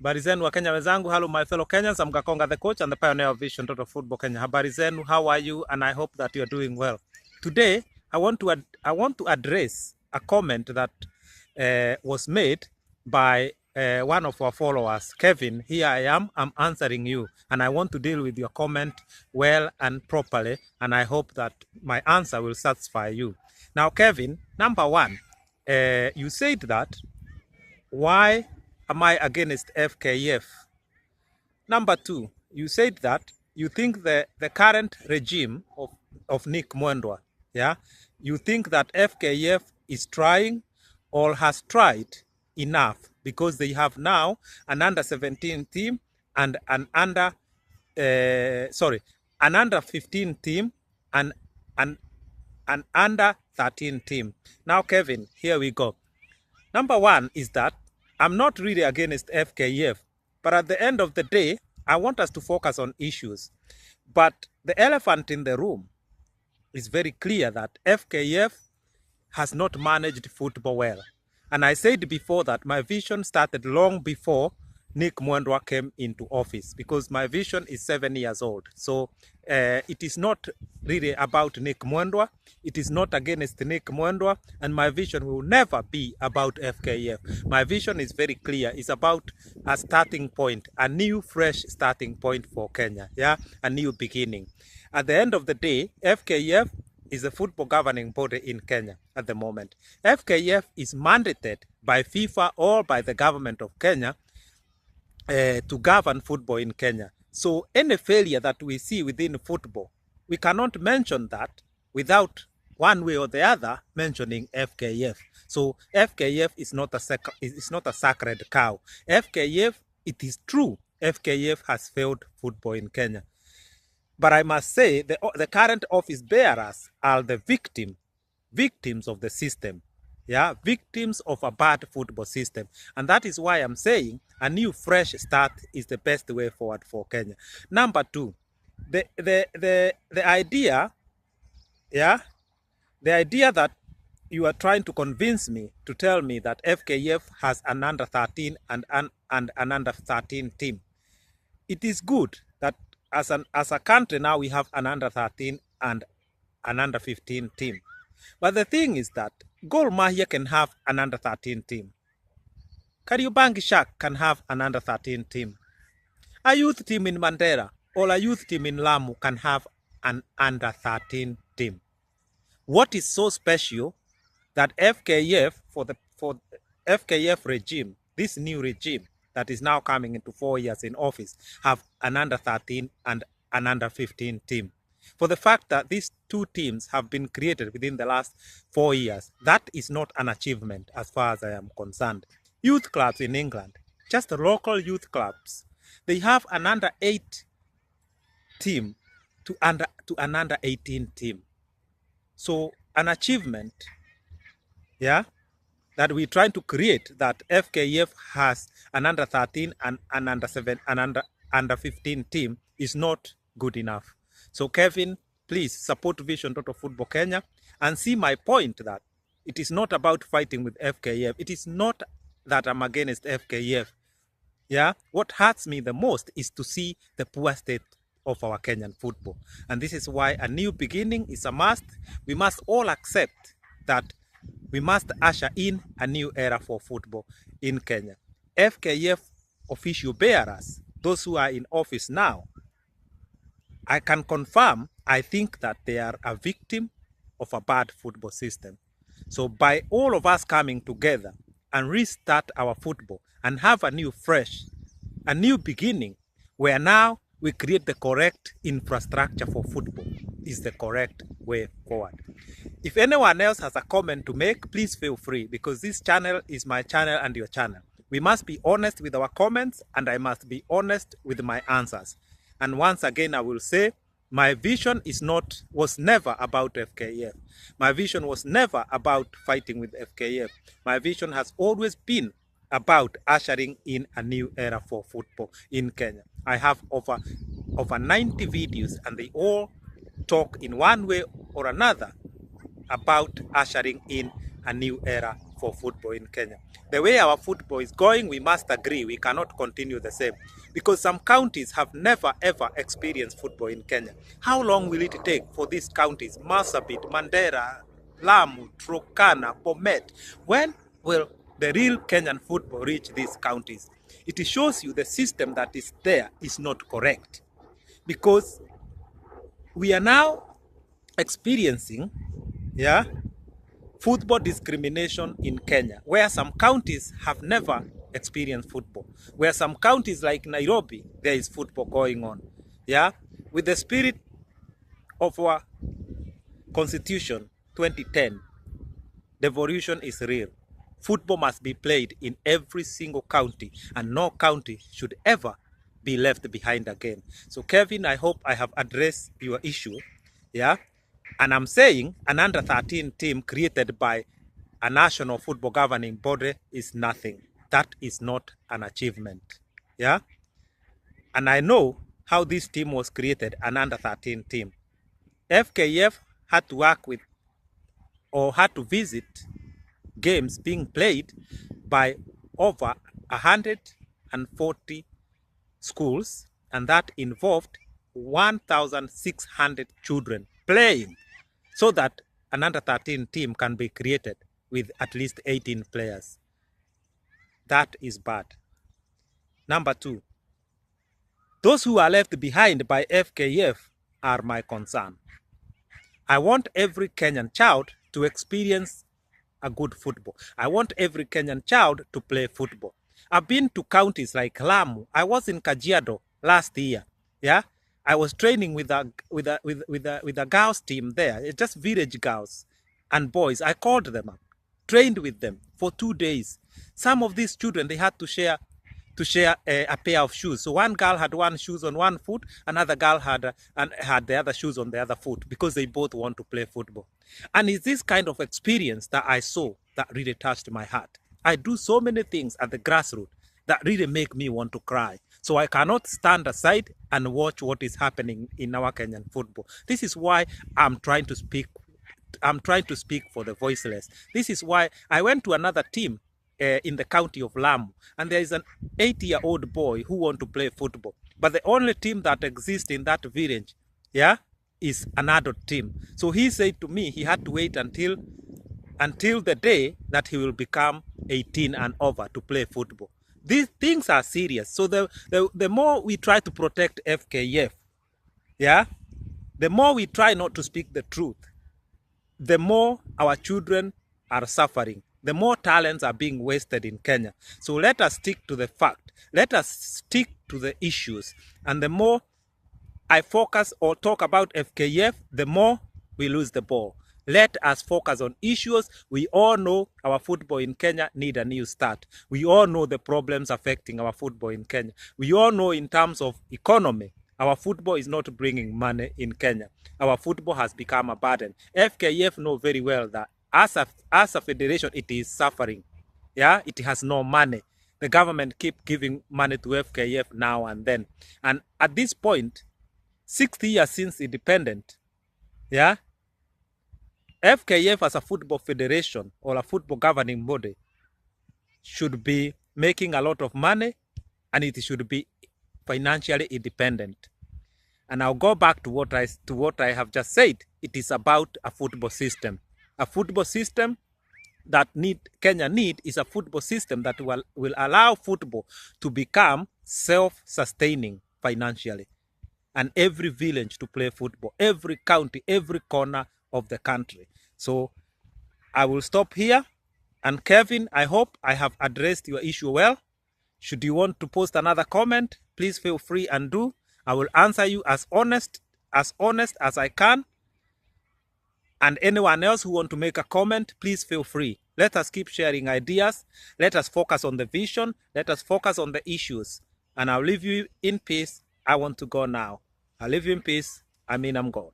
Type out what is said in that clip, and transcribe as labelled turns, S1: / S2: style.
S1: Habari zenu wa Kenya wenzangu. Hello my fellow Kenyans. I'm Gakonga the coach and the pioneer of Vision Total Football Kenya. Habari zenu, how are you? And I hope that you are doing well. Today I want to address a comment that was made by one of our followers, Kevin. Here I am, I'm answering you, and I want to deal with your comment well and properly, and I hope that my answer will satisfy you. Now Kevin, number one, you said that why am I against FKF? Number two, you said that you think the current regime of Nick Mwendwa, yeah, you think that FKF is trying or has tried enough because they have now an under-17 team and an under 15 team and an under 13 team. Now Kevin, here we go. Number one is that I'm not really against FKF, but at the end of the day, I want us to focus on issues. But the elephant in the room is very clear that FKF has not managed football well. And I said before that my vision started long before Nick Mwendwa came into office, because my vision is 7 years old. So it is not really about Nick Mwendwa. It is not against Nick Mwendwa, and my vision will never be about FKF. My vision is very clear. It's about a starting point, a new, fresh starting point for Kenya. Yeah, a new beginning. At the end of the day, FKF is the football governing body in Kenya at the moment. FKF is mandated by FIFA or by the government of Kenya to govern football in Kenya. So any failure that we see within football, we cannot mention that without one way or the other mentioning FKF. So FKF is not a sacred cow. FKF, it is true, FKF has failed football in Kenya. But I must say the current office bearers are the victims of the system. Yeah, victims of a bad football system. And that is why I'm saying a new fresh start is the best way forward for Kenya. Number two, the idea, yeah, the idea that you are trying to convince me to tell me that FKF has an under 13 and an under 13 team. It is good that as a country now we have an under 13 and an under 15 team. But the thing is that Gor Mahia can have an under 13 team. Kariobangi Shark can have an under 13 team. A youth team in Mandera or a youth team in Lamu can have an under 13 team. What is so special that FKF, for FKF regime, this new regime that is now coming into 4 years in office, have an under 13 and an under 15 team? For the fact that these two teams have been created within the last 4 years, that is not an achievement as far as I am concerned. Youth clubs in England, just local youth clubs, they have an under 8 team to an under 18 team. So an achievement, yeah, that we're trying to create, that FKF has an under 13 and an under 7 and under 15 team, is not good enough. So Kevin, please support Vision Total Football Kenya and see my point that it is not about fighting with FKF. It is not that I'm against FKF. Yeah, what hurts me the most is to see the poor state of our Kenyan football. And this is why a new beginning is a must. We must all accept that we must usher in a new era for football in Kenya. FKF official bearers, those who are in office now, I can confirm, I think that they are a victim of a bad football system. So by all of us coming together and restart our football and have a new fresh, a new beginning, where now we create the correct infrastructure for football, is the correct way forward. If anyone else has a comment to make, please feel free, because this channel is my channel and your channel. We must be honest with our comments, and I must be honest with my answers. And once again, I will say, my vision was never about FKF. My vision was never about fighting with FKF. My vision has always been about ushering in a new era for football in Kenya. I have over 90 videos, and they all talk in one way or another about ushering in a new era for football in Kenya. The way our football is going, we must agree we cannot continue the same, because some counties have never ever experienced football in Kenya. How long will it take for these counties, Marsabit, Mandera, Lamu, Turkana, Bomet, when will the real Kenyan football reach these counties? It shows you the system that is there is not correct, because we are now experiencing, yeah, football discrimination in Kenya, where some counties have never experienced football, where some counties like Nairobi, there is football going on. Yeah, with the spirit of our Constitution 2010, devolution is real. Football must be played in every single county, and no county should ever be left behind again. So Kevin, I hope I have addressed your issue. Yeah, and I'm saying an under 13 team created by a national football governing body is nothing. That is not an achievement. Yeah, and I know how this team was created, an under 13 team. FKF had to work with, or had to visit, games being played by over 140 schools, and that involved 1,600 children playing, so that an under 13 team can be created with at least 18 players. That is bad. Number two, those who are left behind by FKF are my concern. I want every Kenyan child to experience a good football. I want every Kenyan child to play football. I've been to counties like Lamu. I was in Kajiado last year. Yeah, I was training with a girls team there. It's just village girls and boys. I called them up, trained with them for 2 days. Some of these children, they had to share a pair of shoes. So one girl had one shoes on one foot, another girl had the other shoes on the other foot, because they both want to play football. And it's this kind of experience that I saw that really touched my heart. I do so many things at the grassroots that really make me want to cry. So I cannot stand aside and watch what is happening in our Kenyan football. This is why I'm trying to speak for the voiceless. This is why I went to another team in the county of Lamu, and there is an 8-year-old boy who wants to play football, but the only team that exists in that village, yeah, is an adult team. So he said to me he had to wait until the day that he will become 18 and over to play football. These things are serious. So the more we try to protect FKF, yeah, the more we try not to speak the truth, the more our children are suffering, the more talents are being wasted in Kenya. So let us stick to the fact. Let us stick to the issues. And the more I focus or talk about FKF, the more we lose the ball. Let us focus on issues. We all know our football in Kenya need a new start. We all know the problems affecting our football in Kenya. We all know in terms of economy, our football is not bringing money in Kenya. Our football has become a burden. FKF know very well that as a federation, it is suffering. Yeah, it has no money. The government keep giving money to FKF now and then. And at this point, 60 years since independent, yeah, FKF as a football federation or a football governing body should be making a lot of money, and it should be financially independent. And I'll go back to what I have just said. It is about a football system. A football system that Kenya need is a football system that will allow football to become self-sustaining financially, and every village to play football, every county, every corner of the country. So I will stop here. And Kevin, I hope I have addressed your issue well. Should you want to post another comment, please feel free and do. I will answer you as honest as I can. And anyone else who want to make a comment, please feel free. Let us keep sharing ideas. Let us focus on the vision. Let us focus on the issues. And I'll leave you in peace. I want to go now. I'll leave you in peace. I mean, I'm gone.